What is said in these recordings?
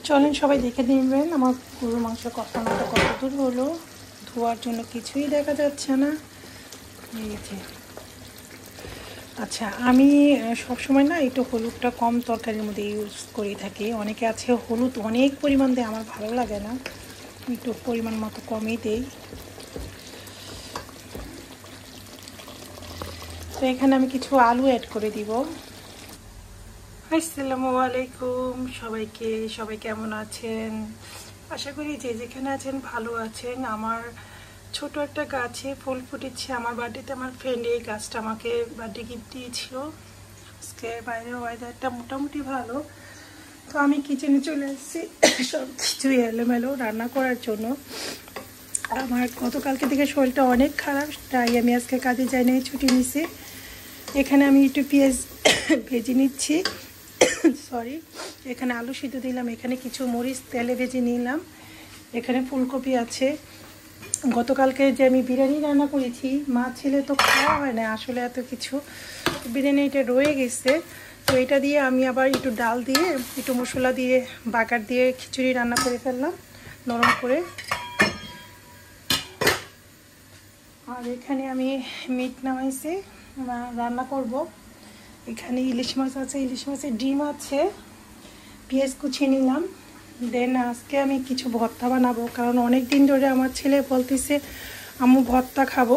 চলেন সবাই দেখে নেবেন আমার গরুর মাংস কষানোটা কত দূর হলো। ধোয়ার জন্য কিছুই দেখা যাচ্ছে না। এই যে আচ্ছা, আমি সবসময় না একটু হলুদটা কম তরকারির মধ্যে ইউজ করে থাকি। অনেকে আছে হলুদ অনেক পরিমাণ দেয়, আমার ভালো লাগে না, একটু পরিমাণ মতো কমই দেই। তো এখানে আমি কিছু আলু অ্যাড করে দিব। আসসালামু আলাইকুম সবাইকে, সবাই কেমন আছেন? আশা করি যে যেখানে আছেন ভালো আছেন। আমার ছোট একটা গাছে ফুল ফুটেছে আমার বার্থডেতে। আমার ফ্রেন্ড এই গাছটা আমাকে বার্থডে গিফট দিয়েছিল। আজকে বাইরের ওয়েদারটা মোটামুটি ভালো। তো আমি কিচেনে চলে এসেছি সব কিছুই এলোমেলো রান্না করার জন্য। আমার গতকালকে থেকে শরীরটা অনেক খারাপ, তাই আমি আজকে কাজে যাই নাই, ছুটি নিছি। এখানে আমি একটু পেঁয়াজ ভেজে নিচ্ছি, সরি। এখানে আলু সিদ্ধ দিলাম, এখানে কিছু মরিচ তেলে ভেজে নিলাম, এখানে ফুলকপি আছে। গতকালকে যে আমি বিরিয়ানি রান্না করেছি, মা ছেলে তো খাওয়া হয় না আসলে এত কিছু, বিরিয়ানিটা রয়ে গেছে। তো এটা দিয়ে আমি আবার একটু ডাল দিয়ে একটু মশলা দিয়ে বাগার দিয়ে খিচুড়ি রান্না করে ফেললাম নরম করে। আর এখানে আমি মিট নামাইছি, রান্না করব। এখানে ইলিশ মাছ আছে, ইলিশ মাছের ডিম আছে, পেঁয়াজ কুচিয়ে নিলাম। দেন আজকে আমি কিছু ভর্তা বানাবো, কারণ অনেক দিন ধরে আমার ছেলে বলতেছে আম্মু ভর্তা খাবো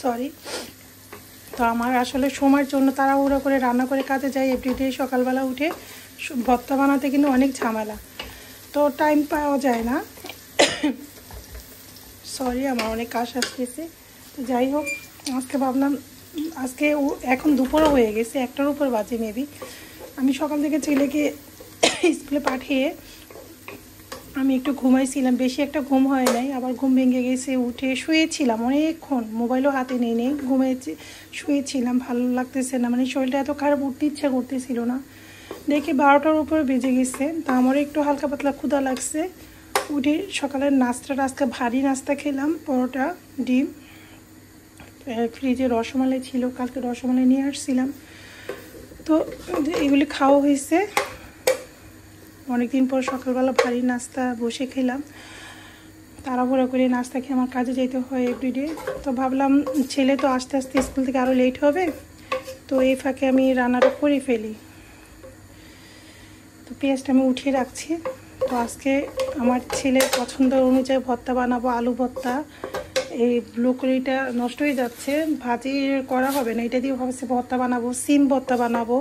সরি। তো আমার আসলে সময়ের জন্য তাড়াহুড়ো করে রান্না করে কাজে যাই এভরিডে। সকালবেলা উঠে ভর্তা বানাতে কিন্তু অনেক ঝামেলা, তো টাইম পাওয়া যায় না সরি, আমার অনেক কাজ আসতেছে। তো যাই হোক, আজকে ভাবলাম আজকে এখন দুপুরও হয়ে গেছে, 1টার উপর বাজে মেবি। আমি সকাল থেকে ছেলেকে স্কুলে পাঠিয়ে আমি একটু ঘুমাইছিলাম, বেশি একটা ঘুম হয় নাই, আবার ঘুম ভেঙে গেছে। উঠে শুয়েছিলাম অনেকক্ষণ, মোবাইলও হাতে নেই ঘুমিয়েছি, শুয়েছিলাম। ভালো লাগতেছে না, মানে শরীরটা এত খারাপ, উঠতে ইচ্ছা করতেছিল না। দেখি 12টার উপরে বেজে গেছে। তা আমারও একটু হালকা পাতলা ক্ষুধা লাগছে। উঠে সকালের নাস্তাটা আজকে ভারী নাস্তা খেলাম, পরোটা ডিম। ফ্রিজে রসমালাই ছিল, কালকে রসমালাই নিয়ে আসছিলাম, তো এগুলি খাওয়া হয়েছে। অনেকদিন পর সকালবেলা ভারী নাস্তা বসে খেলাম। তাড়াহুড়ো করে নাস্তা খেয়ে আমার কাজে যেতে হয় এভরিডে। তো ভাবলাম ছেলে তো আস্তে আস্তে স্কুল থেকে আরও লেট হবে, তো এই ফাঁকে আমি রান্নাটা করে ফেলি। তো পেঁয়াজটা আমি উঠিয়ে রাখছি। তো আজকে আমার ছেলের পছন্দ অনুযায়ী ভর্তা বানাবো, আলু ভর্তা। এই ব্রোকলিটা নষ্ট হয়ে যাচ্ছে, ভাজি করা হবে না, এটা দিয়ে ভাবছি ভর্তা বানাবো, সিম ভর্তা বানাবো,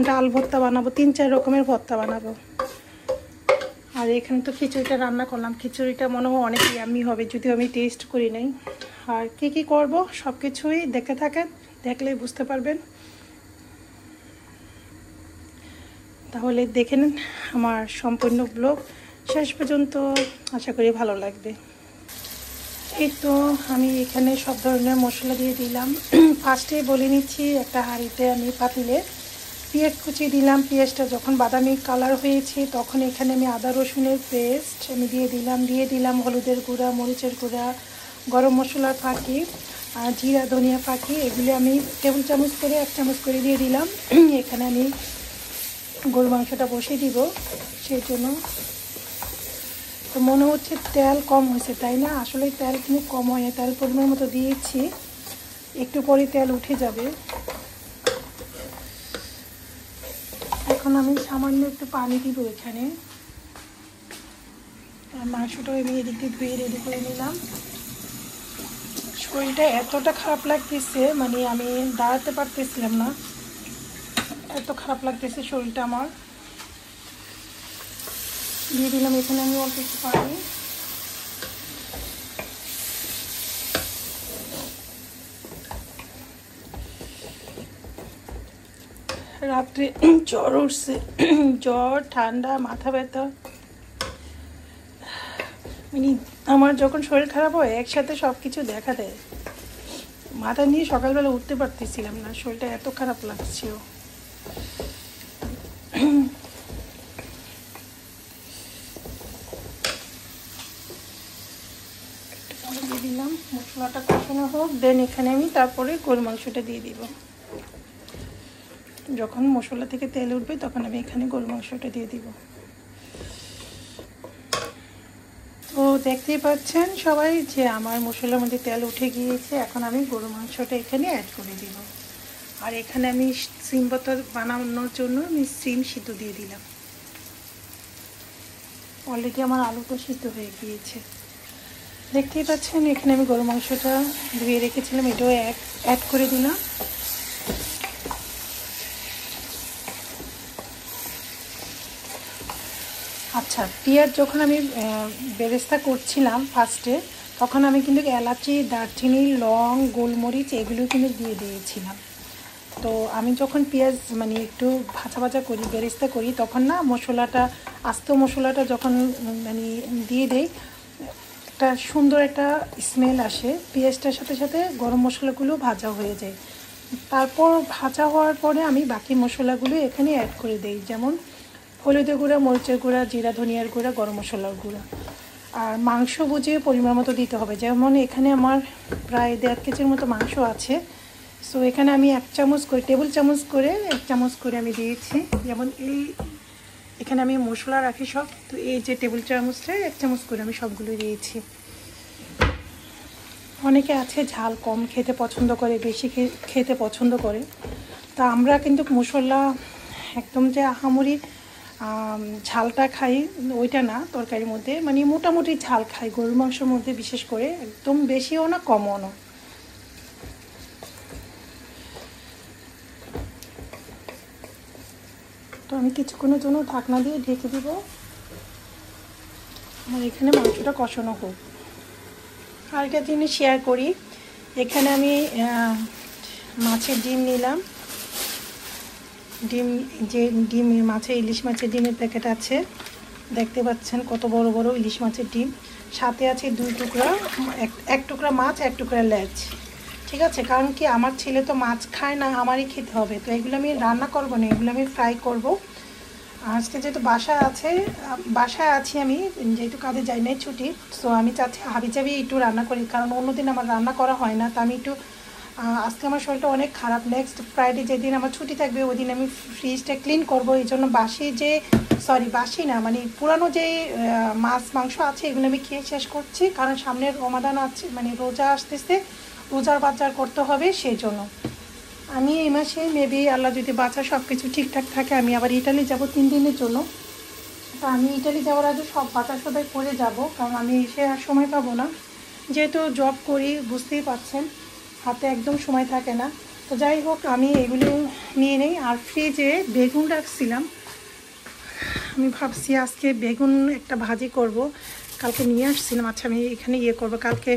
ডাল ভর্তা বানাবো, 3-4 রকমের ভর্তা বানাবো। আর এখানে তো খিচুড়িটা রান্না করলাম, খিচুড়িটা মনে হয় অনেক ইয়াম্মি হবে, যদিও আমি টেস্ট করি নাই। আর কী কী করবো সব কিছুই দেখতে থাকেন, দেখলেই বুঝতে পারবেন। তাহলে দেখে নেন আমার সম্পূর্ণ ব্লগ শেষ পর্যন্ত, আশা করি ভালো লাগবে। এই তো আমি এখানে সব ধরনের মশলা দিয়ে দিলাম। ফার্স্টে বলে নিচ্ছি, একটা হাঁড়িতে আমি পাতিলে পেঁয়াজ কুচি দিলাম। পেঁয়াজটা যখন বাদামি কালার হয়েছে তখন এখানে আমি আদা রসুনের পেস্ট আমি দিয়ে দিলাম হলুদের গুঁড়া, মরিচের গুঁড়া, গরম মশলার ফাঁকি আর জিরা ধনিয়া ফাঁকি, এগুলি আমি টেবিল চামচ করে 1 চামচ করে দিয়ে দিলাম। এখানে আমি গরু মাংসটা বসিয়ে দিব, সেই জন্য। তো মনে হচ্ছে তেল কম হয়েছে, তাই না? আসলে তেল কিন্তু কম হয়, তেল পরিমাণ মতো দিয়েছি, একটু পরে তেল উঠে যাবে। এখন আমি সামান্য একটু পানি দিব এখানে। মাংসটাও আমি এদিক দিয়ে ধুয়ে রেডি করে নিলাম। শরীরটা এতটা খারাপ লাগতেছে, মানে আমি দাঁড়াতে পারতেছিলাম না, এত খারাপ লাগতেছে শরীরটা আমার। দিয়ে দিলাম এখানে আমি অল্প একটু পানি। রাত্রে জ্বর উঠছে, জ্বর, ঠান্ডা, মাথা ব্যথা, মানে আমার যখন শরীর খারাপ হয় একসাথে সব কিছু দেখা দেয়। মাথা নিয়ে সকালবেলা উঠতে পারতেছিলাম না, শরীরটা এত খারাপ লাগছিল। দিয়ে দিলাম, মশলাটা কষানো হোক, দেন এখানে আমি তারপরে গরু মাংসটা দিয়ে দিব। যখন মশলা থেকে তেল উঠবে তখন আমি এখানে গরু মাংসটা দিয়ে দিব। তো দেখতেই পাচ্ছেন সবাই যে আমার মশলার মধ্যে তেল উঠে গিয়েছে। এখন আমি গরু মাংসটা এখানে অ্যাড করে দিব। আর এখানে আমি সিম ভর্তা বানানোর জন্য আমি সিম সিদ্ধ দিয়ে দিলাম। অলরেডি আমার আলুটা সিদ্ধ হয়ে গিয়েছে। দেখতেই পাচ্ছেন এখানে আমি গরু মাংসটা ধুয়ে রেখেছিলাম, এটাও অ্যাড করে দিলাম। আচ্ছা, পেঁয়াজ যখন আমি বেরেস্তা করছিলাম ফার্স্টে, তখন আমি কিন্তু এলাচি, দারচিনি, লং, গোলমরিচ এগুলো কিন্তু দিয়ে দিয়েছিলাম। তো আমি যখন পেঁয়াজ মানে একটু ভাজা ভাজা করি, বেরেস্তা করি, তখন না মশলাটা, আস্ত মশলাটা যখন মানে দিয়ে দেই, একটা সুন্দর একটা স্মেল আসে। পেঁয়াজটার সাথে সাথে গরম মশলাগুলো ভাজা হয়ে যায়। তারপর ভাজা হওয়ার পরে আমি বাকি মশলাগুলো এখানে অ্যাড করে দিই, যেমন হলুদের গুঁড়া, মরিচের গুঁড়া, জিরা ধনিয়ার গুঁড়া, গরম মশলার গুঁড়া। আর মাংস বুঝে পরিমাণ মতো দিতে হবে। যেমন এখানে আমার প্রায় 1.5 কেজির মতো মাংস আছে। সো এখানে আমি 1 চামচ করে, টেবিল চামচ করে 1 চামচ করে আমি দিয়েছি। যেমন এখানে আমি মশলা রাখি সব, তো এই যে টেবিল চামচটায় 1 চামচ করে আমি সবগুলো দিয়েছি। অনেকে আছে ঝাল কম খেতে পছন্দ করে, বেশি খেতে পছন্দ করে। তা আমরা কিন্তু মশলা একদম যে আহামরি ঝালটা খাই ওইটা না, তরকারির মধ্যে মানে মোটামুটি ঝাল খাই গরুর মাংসের মধ্যে, বিশেষ করে একদম বেশিও না কমও না। তো আমি কিছুক্ষণের জন্য ঢাকনা দিয়ে ঢেকে দেব। আমার এখানে মাংসটা কষানো হোক। আরেকটা জিনিস শেয়ার করি, এখানে আমি মাছের ডিম নিলাম। ডিম, যে ডিম মাছের, ইলিশ মাছের ডিমের প্যাকেট আছে, দেখতে পাচ্ছেন কত বড় বড় ইলিশ মাছের ডিম। সাথে আছে 2 টুকরা, এক টুকরা মাছ, 1 টুকরা লেজ। ঠিক আছে, কারণ কি আমার ছেলে তো মাছ খায় না, আমারই খেতে হবে। তো এগুলো আমি রান্না করব না, এগুলো আমি ফ্রাই করব। আজকে যেহেতু বাসায় আছি আমি, যেহেতু কাজে যাই নাই, ছুটি। সো আমি চাচ্ছি হাবিজাবি একটু রান্না করি, কারণ অন্যদিন আমার রান্না করা হয় না। তা আমি একটু, আজকে আমার শরীরটা অনেক খারাপ। নেক্সট ফ্রাইডে যেদিন আমার ছুটি থাকবে ওই দিন আমি ফ্রিজটা ক্লিন করব। এই জন্য বাসি না মানে পুরানো যে মাছ মাংস আছে এগুলো আমি খেয়ে শেষ করছি, কারণ সামনের রমাদান আছে, মানে রোজা আসতেছে, রোজার বাজার করতে হবে। সেই জন্য আমি এই মাসে মেবি আল্লাহ যদি বাঁচা সব কিছু ঠিকঠাক থাকে, আমি আবার ইটালি যাব 3 দিনের জন্য। তো আমি ইটালি যাওয়ার আগে সব বাজার সদাই করে যাব, কারণ আমি এসে আর সময় পাবো না। যেহেতু জব করি, বুঝতেই পারছেন, হাতে একদম সময় থাকে না। তো যাই হোক, আমি এগুলো নিয়ে নেই। আর ফ্রিজে বেগুন রাখছিলাম, আমি ভাবছি আজকে বেগুন একটা ভাজি করব। কালকে নিয়ে আসছিলাম। আচ্ছা, আমি এখানে করব কালকে।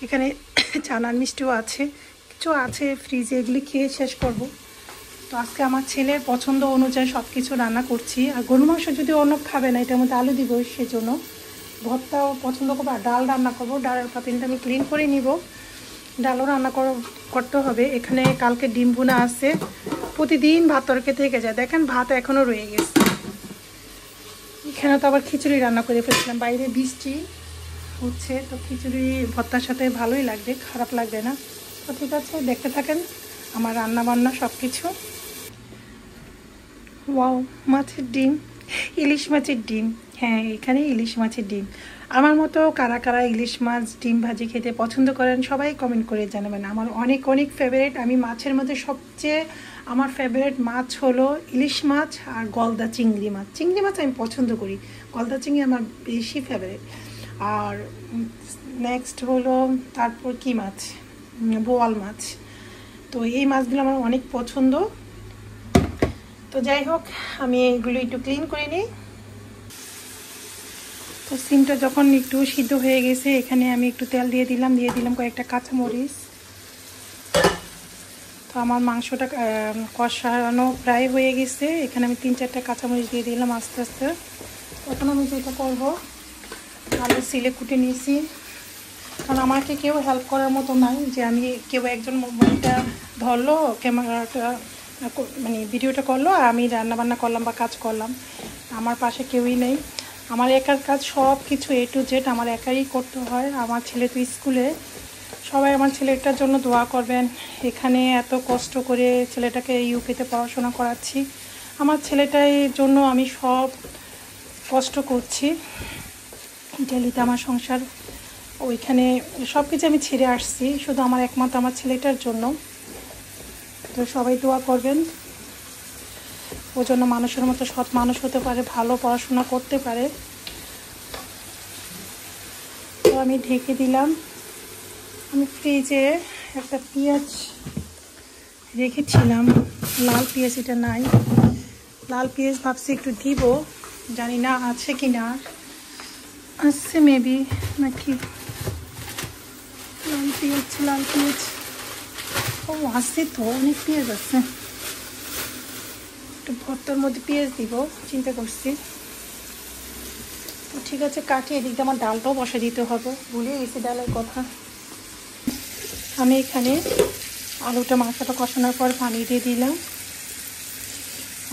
এখানে চানার মিষ্টিও আছে, কিছু আছে ফ্রিজে, এগুলি খেয়ে শেষ করব। তো আজকে আমার ছেলের পছন্দ অনুযায়ী সব কিছু রান্না করছি। আর গরু মাংস যদি অন্য খাবে না, এটার মধ্যে আলু দিব, সেজন্য ভর্তাও পছন্দ করবো। আর ডাল রান্না করবো, ডালের পাতিলটা আমি ক্লিন করে নিব। ডালও রান্না করতে হবে। এখানে কালকে ডিম ভুনা আছে। প্রতিদিন ভাত তরকারি থেকে যায়, দেখেন ভাত এখনও রয়ে গেছে। এখানে তো আবার খিচুড়ি রান্না করে ফেলছিলাম, বাইরে বৃষ্টি হচ্ছে, তো খিচুড়ি ভর্তার সাথে ভালোই লাগবে, খারাপ লাগবে না। তো ঠিক আছে, দেখতে থাকেন আমার রান্না বান্না সব কিছু। ওয়াও, মাছের ডিম, ইলিশ মাছের ডিম। হ্যাঁ, এখানে ইলিশ মাছের ডিম। আমার মতো কারা কারা ইলিশ মাছ ডিম ভাজি খেতে পছন্দ করেন সবাই কমেন্ট করে জানাবেন। আমার অনেক অনেক ফেভারিট। আমি মাছের মধ্যে সবচেয়ে আমার ফেভারিট মাছ হলো ইলিশ মাছ আর গলদা চিংড়ি মাছ। চিংড়ি মাছ আমি পছন্দ করি, গলদা চিংড়ি আমার বেশি ফেভারিট। আর নেক্সট হলো তারপর কি মাছ, বোয়াল মাছ। তো এই মাছগুলো আমার অনেক পছন্দ। তো যাই হোক, আমি এগুলো একটু ক্লিন করে নিই। তো সিমটা যখন একটু সিদ্ধ হয়ে গেছে, এখানে আমি একটু তেল দিয়ে দিলাম কয়েকটা কাঁচামরিচ। তো আমার মাংসটা কষানো প্রায় হয়ে গেছে। এখানে আমি 3-4টা কাঁচামরিচ দিয়ে দিলাম আস্তে আস্তে। তখন আমি যেটা করবো, আলু সিলে কুটে নিয়েছি, কারণ আমাকে কেউ হেল্প করার মতো নাই যে আমি কেউ একজন মোবাইলটা ধরলো, ক্যামেরাটা মানে ভিডিওটা করলো, আর আমি রান্নাবান্না করলাম বা কাজ করলাম। আমার পাশে কেউই নেই। আমার একার কাজ সব কিছু A to Z আমার একাই করতে হয়। আমার ছেলে তো স্কুলে, সবাই আমার ছেলেটার জন্য দোয়া করবেন। এখানে এত কষ্ট করে ছেলেটাকে ইউকেতে পড়াশোনা করাচ্ছি, আমার ছেলেটার জন্য আমি সব কষ্ট করছি। ইটালিতে আমার সংসার, ওইখানে সব কিছু আমি ছেড়ে আসছি শুধু আমার একমাত্র আমার ছেলেটার জন্য। তো সবাই দোয়া করবেন ও জন্য মানুষের মতো সৎ মানুষ হতে পারে, ভালো পড়াশোনা করতে পারে। তো আমি ঢেকে দিলাম। আমি ফ্রিজে একটা পেঁয়াজ রেখেছিলাম, লাল পেঁয়াজ, এটা নাই। লাল পেঁয়াজ ভাবছি একটু দিব, জানি না আছে কি না, আসছে মেবি নাকি। লাল পেঁয়াজ ও আসছে তো, অনেক পেঁয়াজ আছে। একটু ভর্তার মধ্যে পেঁয়াজ দিব চিন্তা করছি। তো ঠিক আছে, কাটিয়ে এদিকে আমার ডালটাও বসে দিতে হবে, ভুলে গেছি ডালের কথা। আমি এখানে আলুটা মাংসটা কষানোর পর পানি দিয়ে দিলাম।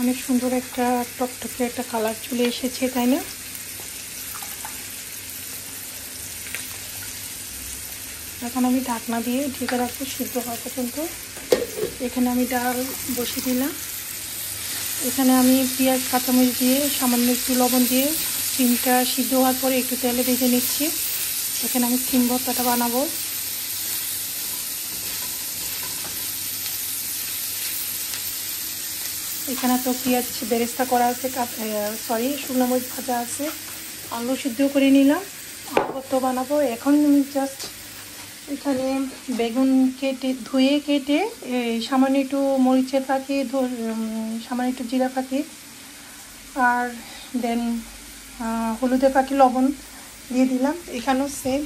অনেক সুন্দর একটা টকটকে একটা কালার চলে এসেছে, তাই না? এখন আমি ঢাকনা দিয়ে ঢেকে রাখবো সিদ্ধ হওয়া পর্যন্ত। এখানে আমি ডাল বসিয়ে দিলাম। এখানে আমি পেঁয়াজ কাঁচামরিচ দিয়ে সামান্য একটু লবণ দিয়ে সিমটা সিদ্ধ হওয়ার পরে একটু তেলে ভেজে নিচ্ছি। এখানে আমি সিম ভর্তাটা বানাবো। এখানে তো পেঁয়াজ বেরেস্তা করা আছে, শুকনো মরিচ ভাজা আছে, আলু সিদ্ধ করে নিলাম, আলু ভর্তা বানাবো। এখন আমি জাস্ট এখানে বেগুন ধুয়ে কেটে সামান্য একটু মরিচের ফাঁকি, সামান্য একটু জিরা ফাঁকি, আর দেন হলুদের ফাঁকি, লবণ দিয়ে দিলাম। এখানেও সেম,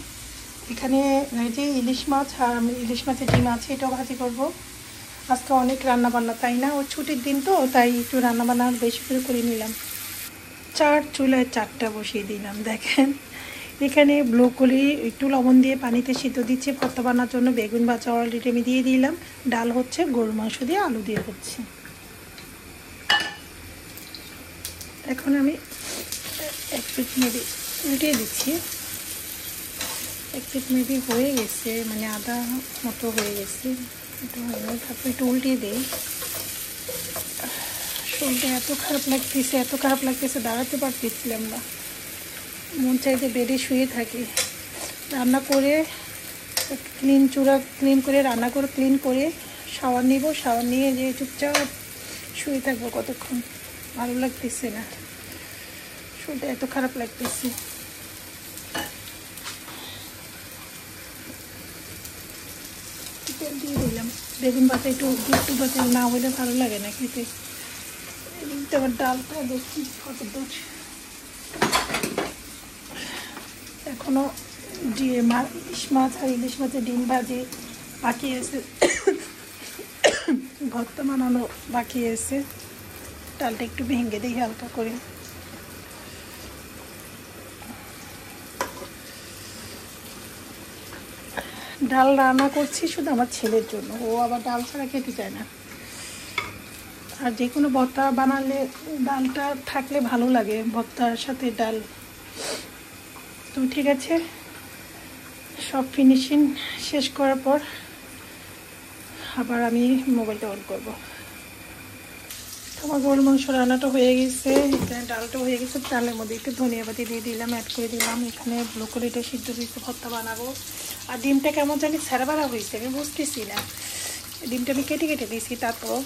এখানে যে ইলিশ মাছ আর ইলিশ মাছের ডিম আছে, এটাও ভাজি করবো। আজকে অনেক রান্নাবান্না, তাই না? ওর ছুটির দিন তো, তাই একটু রান্নাবান্না বেশি করে নিলাম। চুলায় 4টা বসিয়ে দিলাম। দেখেন এখানে ব্রোকলি একটু লবণ দিয়ে পানিতে সিদ্ধ দিচ্ছি ভর্তা বানানোর জন্য। বেগুন ভাজা অলরেডি আমি দিয়ে দিলাম। ডাল হচ্ছে, গরুর মাংস দিয়ে আলু দিয়ে হচ্ছে। এখন আমি এক পিঠ মেবি উল্টে দিচ্ছি। এক পিঠ মেবি হয়ে গেছে, মানে আদা মতো হয়ে গেছে, এটা হয়নি। তারপর একটু উল্টে দিই। শরীরটা এত খারাপ লাগতেছে, দাঁড়াতে পারতেছিলাম না। মন চাইতে বেডে শুয়ে থাকি। রান্না করে চুলা ক্লিন করে ক্লিন করে শাওয়ার নিব। শাওয়ার নিয়ে যে চুপচাপ শুয়ে থাকবো কতক্ষণ, ভালো লাগতেছে না, শরীরটা এত খারাপ লাগতেছে। তেল দিয়ে দিলাম। বেগুন ভাজা একটু ভাজা না হলে ভালো লাগে না খেতে। আবার ডালটা দেখি কত দূর, এখনো ইলিশ মাছ আর ইলিশ মাছের ডিম ভাজি বাকি আছে, ভর্তা বানানো বাকি আছে। ডালটা একটু ভেঙে দিই হালকা করে। ডাল রান্না করছি শুধু আমার ছেলের জন্য, ও আবার ডাল ছাড়া খেতে চায় না। আর যে কোনো ভর্তা বানালে ডালটা থাকলে ভালো লাগে, ভর্তার সাথে ডাল। তো ঠিক আছে, সব ফিনিশিং শেষ করার পর আবার আমি মোবাইলটা অন করবো। আমার গরুর মাংস রান্নাটা হয়ে গেছে, এখানে ডালটা হয়ে গেছে। ডালের মধ্যে একটু ধনিয়া পাতি দিয়ে দিলাম, অ্যাড করে দিলাম। এখানে ব্রোকলিটা সিদ্ধ দিতে ভর্তা বানাবো। আর ডিমটা কেমন জানি ছেড়াবেড়া হয়েছে, আমি বুঝতেছি না। ডিমটা আমি কেটে দিয়েছি। তারপর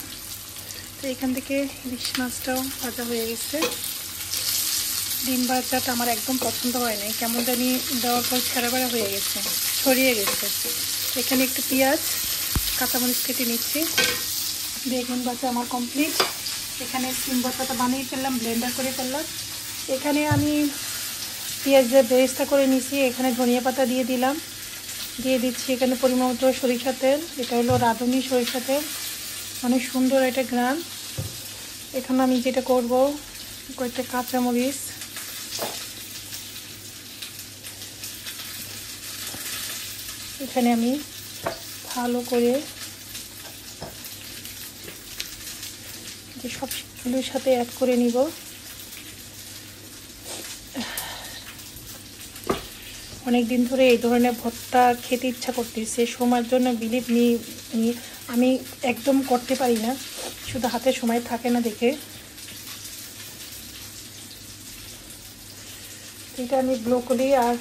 তো এখান থেকে ইলিশ মাছটাও ভাজা হয়ে গেছে। ডিম ভাজাটা আমার একদম পছন্দ হয় না, কেমন জানি দেওয়ার পর ছেড়াবেড়া হয়ে গেছে, ছড়িয়ে গেছে। এখানে একটু পেঁয়াজ কাঁচামরিচ কেটে নিচ্ছি। বেগুন ভাজা আমার কমপ্লিট। এখানে সিম ভর্তাটা বানিয়ে ফেললাম, ব্লেন্ডার করে ফেললাম। এখানে আমি পেঁয়াজের বেরেস্তা করে নিয়েছি, এখানে ধনিয়া পাতা দিয়ে দিচ্ছি। এখানে পরিমাণ মতো সরিষা তেল, এটা হলো রাঁধুনি সরিষা তেল, অনেক সুন্দর একটা ঘ্রাণ। এখন আমি যেটা করব, কয়েকটা কাঁচামরিচ, এখানে আমি ভালো করে যে সবগুলোর সাথে অ্যাড করে নিব। অনেক দিন ধরে এই ধরনের ভর্তা খেতে ইচ্ছা করতেছে, সময়ের জন্য বিলিভ মি আমি একদম করতে পারি না, শুধু হাতে সময় থাকে না দেখে। এটা আমি ব্রোকলি আর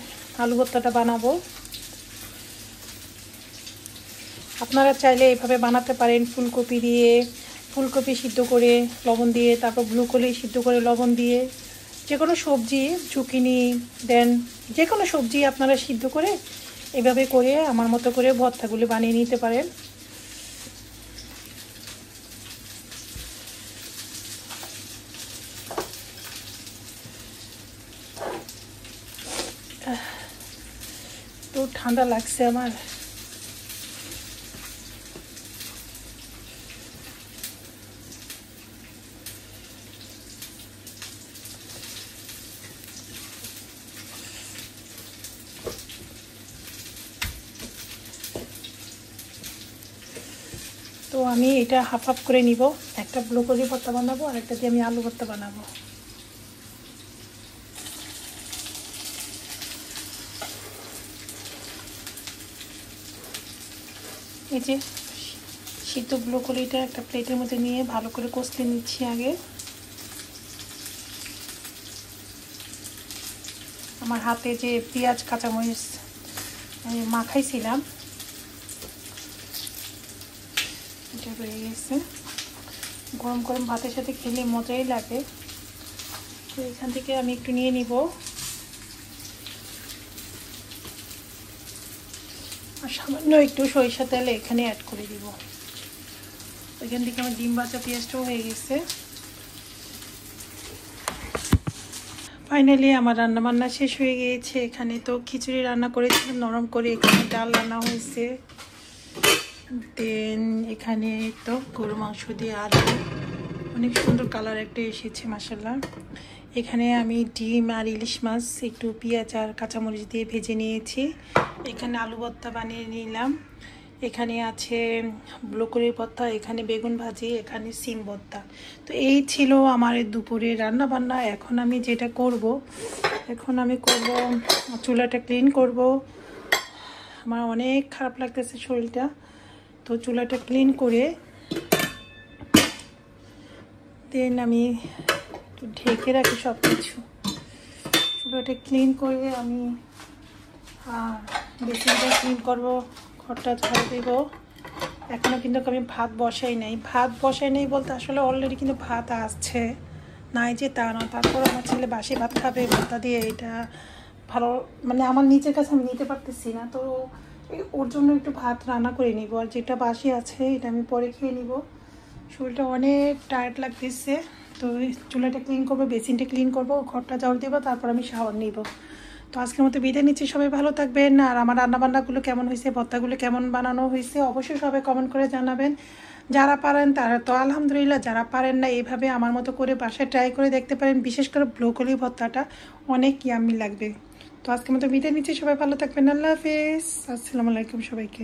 আলু ভর্তাটা বানাবো। আপনারা চাইলে এইভাবে বানাতে পারেন, ফুলকপি দিয়ে, ফুলকপি সিদ্ধ করে লবণ দিয়ে, তারপর ব্রোকলি সিদ্ধ করে লবণ দিয়ে, যে কোনো সবজি, জুকিনি দেন, যে কোনো সবজি আপনারা সিদ্ধ করে এভাবে করে আমার মতো করে ভর্তাগুলি বানিয়ে নিতে পারেন। তো ঠান্ডা লাগছে আমার। তো আমি এটা হাফ হাফ করে নিব, একটা ব্রোকলি ভর্তা বানাবো আর একটা দিয়ে আমি আলু ভর্তা বানাবো। এই যে সিদ্ধ ব্রোকলিটা একটা প্লেটের মধ্যে নিয়ে ভালো করে কষলে নিচ্ছি আগে। আমার হাতে যে পেঁয়াজ কাঁচামরিচ মাখাইছিলাম এটা রয়ে গেছে, গরম গরম ভাতের সাথে খেলে মজাই লাগে। তো এখান থেকে আমি একটু নিয়ে নিব, আর সামান্য একটু সরিষা তেল এখানে অ্যাড করে দিব। এখান থেকে আমার ডিম ভাজা পেঁয়াজটাও হয়ে গেছে। ফাইনালি আমার রান্নাবান্না শেষ হয়ে গিয়েছে। এখানে তো খিচুড়ি রান্না করেছিলাম নরম করে, এখানে ডাল রান্না হয়েছে, দেন এখানে তো গরু মাংস দিয়ে আলু, অনেক সুন্দর কালার একটা এসেছে মাশাআল্লাহ। এখানে আমি ডিম আর ইলিশ মাছ একটু পেঁয়াজ আর কাঁচামরিচ দিয়ে ভেজে নিয়েছি। এখানে আলু ভর্তা বানিয়ে নিলাম, এখানে আছে ব্রোকলির ভর্তা, এখানে বেগুন ভাজি, এখানে সিম ভর্তা। তো এই ছিল আমার দুপুরের রান্না বান্না। এখন আমি যেটা করব, এখন আমি করব চুলাটা ক্লিন করব। আমার অনেক খারাপ লাগতেছে শরীরটা, তো চুলাটা ক্লিন করে দেন আমি একটু ঢেকে রাখি সব কিছু। চুলাটা ক্লিন করে আমি বেসিনটা ক্লিন করব, ঘরটা ঝাড়ু দেব। এখনও কিন্তু আমি ভাত বসাই নাই বলতে আসলে অলরেডি কিন্তু ভাত আসছে নাই যে তা না, তারপর আমার ছেলে বাসি ভাত খাবে ভর্তা দিয়ে, এটা ভালো মানে আমার নিজের কাছে আমি নিতে পারতেছি না। তো ওর জন্য একটু ভাত রান্না করে নিব, আর যেটা বাসি আছে এটা আমি পরে খেয়ে নিব। শরীরটা অনেক টায়ার্ড লাগতেছে। তো চুলাটা ক্লিন করবো, বেসিনটা ক্লিন করবো, ঘরটা ঝাড়ু দেবো, তারপর আমি শাওয়ার নিব। তো আজকের মতো বিদায় নিচ্ছি, সবাই ভালো থাকবেন। আর আমার রান্নাবান্নাগুলো কেমন হয়েছে, ভর্তাগুলো কেমন বানানো হয়েছে অবশ্যই সবাই কমেন্ট করে জানাবেন। যারা পারেন তারা তো আলহামদুলিল্লাহ, যারা পারেন না এইভাবে আমার মতো করে বাসায় ট্রাই করে দেখতে পারেন। বিশেষ করে ব্রোকলি ভর্তাটা অনেক ইয়াম্মি লাগবে। তো আজকের মতো বিদায় নিচ্ছি, সবাই ভালো থাকবেন। আল্লাহ হাফেজ, আসসালামু আলাইকুম সবাইকে।